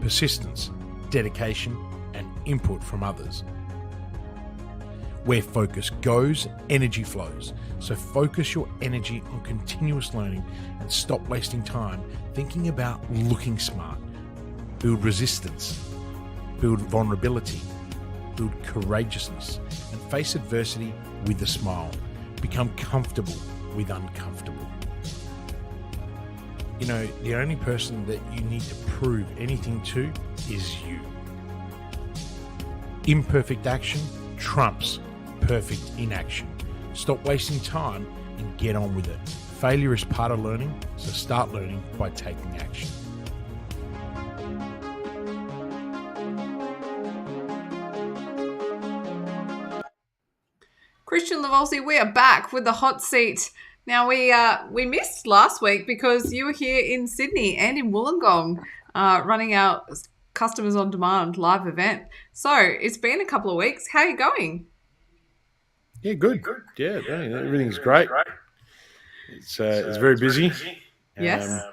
persistence, dedication, and input from others. Where focus goes, energy flows. So focus your energy on continuous learning and stop wasting time thinking about looking smart. Build resistance, build vulnerability, build courageousness, and face adversity with a smile. Become comfortable with uncomfortable. You know, the only person that you need to prove anything to is you. Imperfect action trumps perfect inaction. Stop wasting time and get on with it. Failure is part of learning, so start learning by taking action. Kristian Lavolsi, we are back with the hot seat. Now, we missed last week because you were here in Sydney and in Wollongong running our Customers on Demand live event. So it's been a couple of weeks. How are you going? Yeah, good. Yeah, everything's great. It's very busy. Yes.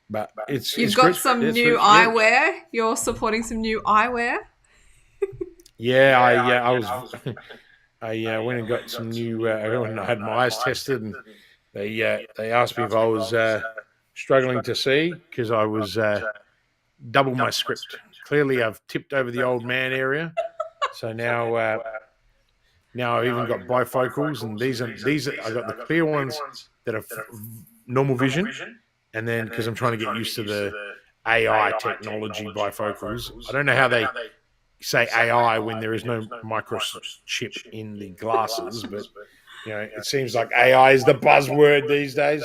But You've got some new eyewear. You're supporting some new eyewear. Yeah, I was. I went and got some new. I had my eyes tested, and they asked me if I was struggling to see because I was double my script. Clearly, I've tipped over the old man area, so now I've even got bifocals, and these are I got the clear ones that are normal vision, and then because I'm trying to get used to the AI technology bifocals, I don't know how they say AI when there is no microchip in the glasses, but you know, it seems like AI is the buzzword these days.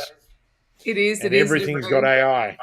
It is. Everything's got AI.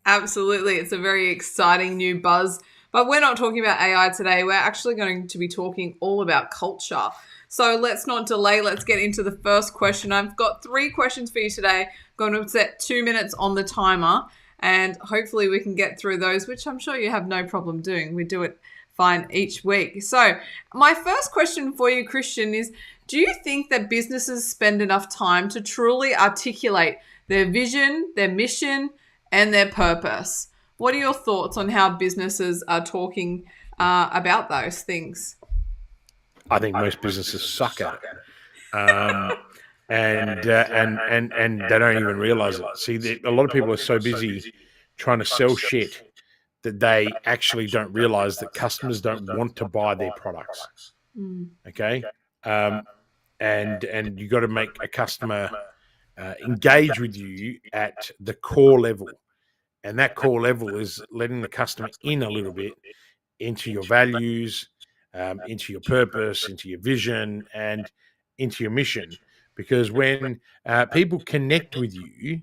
Absolutely. It's a very exciting new buzz. But we're not talking about AI today. We're actually going to be talking all about culture. So let's not delay. Let's get into the first question. I've got 3 questions for you today. I'm going to set 2 minutes on the timer, and hopefully we can get through those, which I'm sure you have no problem doing. We do it fine each week. So my first question for you, Kristian, is do you think that businesses spend enough time to truly articulate their vision, their mission, and their purpose? What are your thoughts on how businesses are talking about those things? I think most businesses suck at it, and they don't even realize it. See, a lot of people are so busy trying to sell shit that they actually don't realize that customers don't want to buy their products. Okay, and you got to make a customer engage with you at the core level. And that core level is letting the customer in a little bit into your values, into your purpose, into your vision, and into your mission. Because when people connect with you,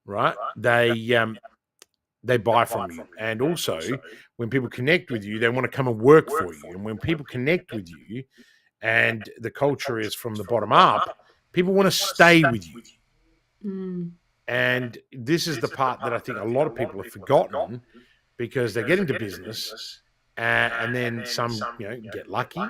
right, they buy from you. And also, when people connect with you, they want to come and work for you. And when people connect with you and the culture is from the bottom up, people want to stay with you. And this is the part that I think a lot of people have forgotten because they get into business and then some, get lucky.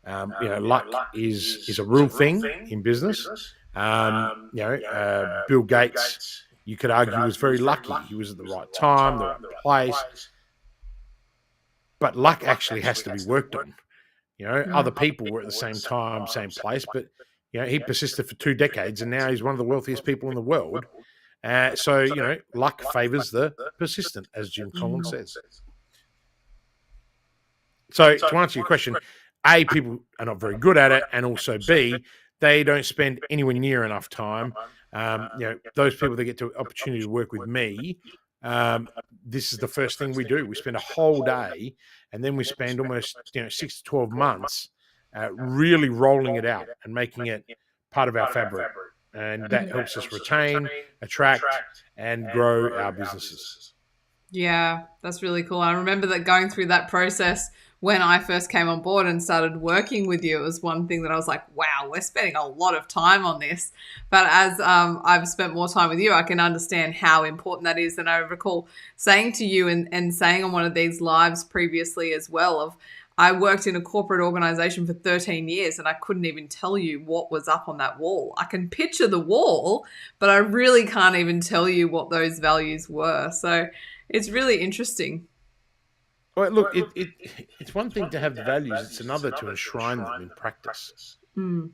Luck is a real thing in business. Bill Gates, you could argue, was very lucky. He was at the right time, the right place. But luck actually has to be worked on. Other people were at the same time, same place, but he persisted for 2 decades, and now he's one of the wealthiest people in the world. So luck favors the persistent, as Jim Collins says. So to answer your question, A, people are not very good at it, and also B, they don't spend anywhere near enough time. Those people that get the opportunity to work with me, this is the first thing we do. We spend a whole day, and then we spend almost 6 to 12 months really rolling it out and making it part of our fabric. And that helps us retain, attract, and grow our businesses. Yeah, that's really cool. I remember that going through that process when I first came on board and started working with you, it was one thing that I was like, wow, we're spending a lot of time on this. But as I've spent more time with you, I can understand how important that is. And I recall saying to you and saying on one of these lives previously as well, I worked in a corporate organization for 13 years and I couldn't even tell you what was up on that wall. I can picture the wall, but I really can't even tell you what those values were. So it's really interesting. Well, look, it's one thing to have the values; it's another to enshrine them in practice. Mm.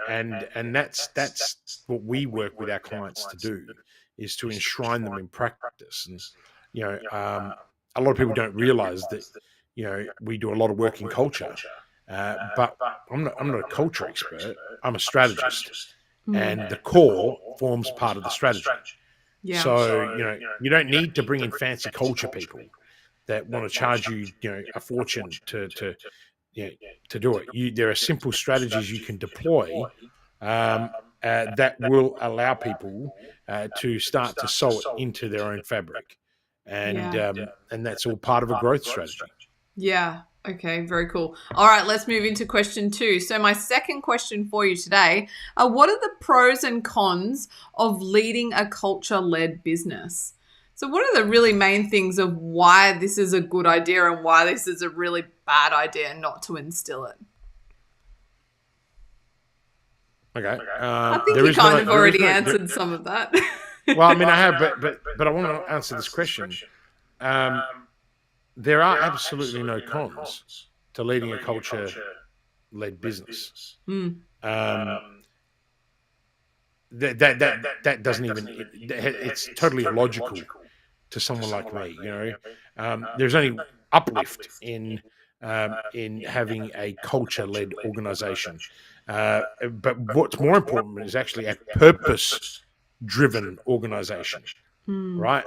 And that's what we work with our clients to do, is to enshrine them in practice. And you know, a lot of people don't realize that we do a lot of work in culture, but I'm not a culture expert. I'm a strategist, Mm. and the core forms part of the strategy. Yeah. So you don't need to bring in fancy culture people that want to charge you a fortune you know, to do it. There are simple strategies you can deploy um, that will allow people to start to sew it into their own fabric, Yeah. and that's all part of a growth strategy. Yeah. Okay. Very cool. All right. Let's move into question 2. So, my second question for you today are, what are the pros and cons of leading a culture led business? So, what are the really main things of why this is a good idea and why this is a really bad idea not to instill it? Okay, I think there you is no, kind of there is already no. answered some of that. Well, I mean, I have, but I want to answer this question. Um, there are absolutely no cons to leading a culture-led business. Mm. Um, that doesn't even it's totally illogical to someone like me. There's only uplift in having a culture-led organization, but what's more important is actually a purpose-driven organization, Mm. right?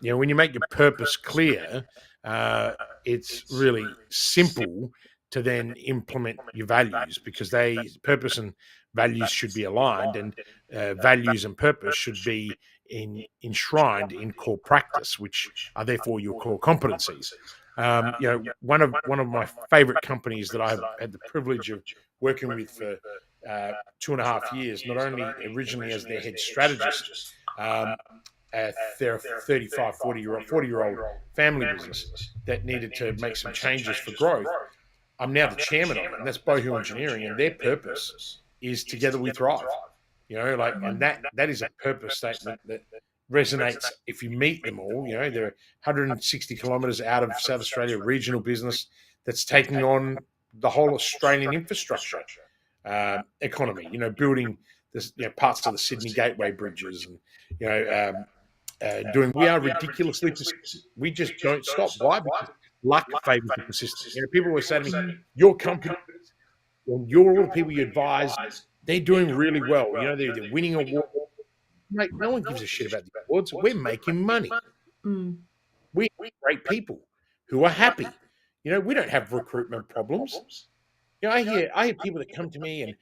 When you make your purpose clear, it's really simple to then implement your values, because purpose and values should be aligned, and values and purpose should be enshrined in core practice, which are therefore your core competencies. One of my favorite companies that I've had the privilege of working with for 2.5 years, not only originally as their head strategist, um, they're a 35, 40-year-old family business that needed to make some changes for growth. I'm now the chairman of it, and that's Bohu Engineering, and their purpose is together we thrive. And that is a purpose statement that resonates if you meet them all. They're 160 kilometres out of South Australia, regional business that's taking on the whole Australian infrastructure economy. Building this, parts of the Sydney Gateway bridges, and we are ridiculously persistent. We just don't stop. Why? Because luck favors the persistent. People always say to me, your company and all the people you advise, they're doing really well. They're winning awards. Mate, no one gives a shit about the awards. We're making money. Mm. We're great people who are happy. We don't have recruitment problems. I hear people that come to me and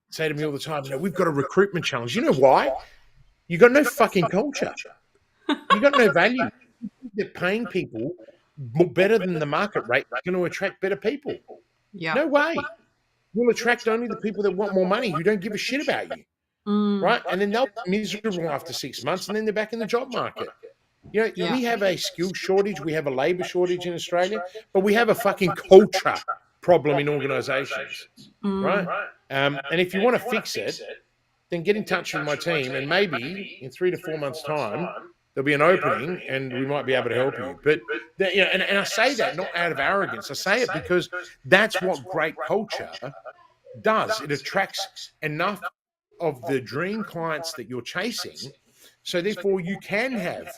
say to me all the time, we've got a recruitment challenge. You know why? You got no fucking culture. You got no value. They're paying people better than the market rate. They're going to attract better people. Yeah. No way. You'll attract only the people that want more money, who don't give a shit about you. Mm. Right? And then they'll be miserable after 6 months, and then they're back in the job market. Yeah. We have a skill shortage, we have a labor shortage in Australia, but we have a fucking culture problem in organizations. Mm. Right? And if you want to fix it, then get in touch with my team, and maybe in 3 to 4 months' time, there'll be an opening, and we might be able to help you. But and I say that not out of arrogance. I say it because that's what great culture does. It attracts enough of the dream clients that you're chasing, so therefore you can have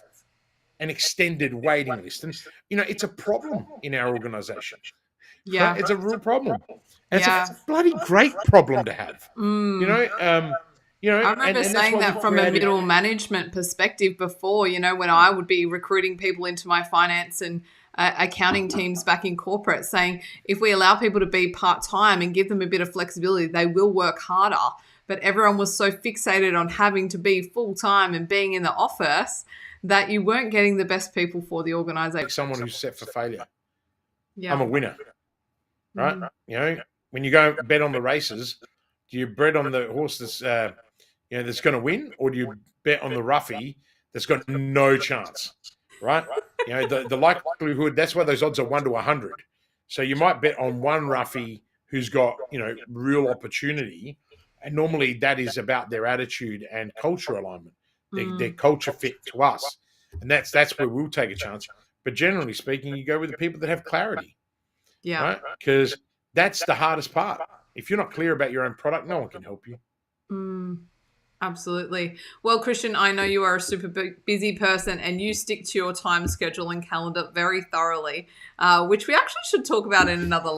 an extended waiting list. And it's a problem in our organization. Yeah. Right? It's a real problem. And Yeah. it's a bloody great problem to have. Mm. I remember saying that from a middle management perspective before, when I would be recruiting people into my finance and accounting teams back in corporate, saying if we allow people to be part-time and give them a bit of flexibility, they will work harder. But everyone was so fixated on having to be full-time and being in the office that you weren't getting the best people for the organization. Like someone who's set for failure. Yeah. I'm a winner, right? When you go bet on the races, do you bet on the horse that's that's going to win, or do you bet on the roughie that's got no chance, right? The likelihood, that's why those odds are 1 to 100. So you might bet on one roughie who's got real opportunity, and normally that is about their attitude and culture alignment, their culture fit to us, and that's where we'll take a chance. But generally speaking, you go with the people that have clarity, Yeah. right? Because that's the hardest part. If you're not clear about your own product, no one can help you. Mm. Absolutely. Well, Kristian, I know you are a super busy person and you stick to your time schedule and calendar very thoroughly, which we actually should talk about in another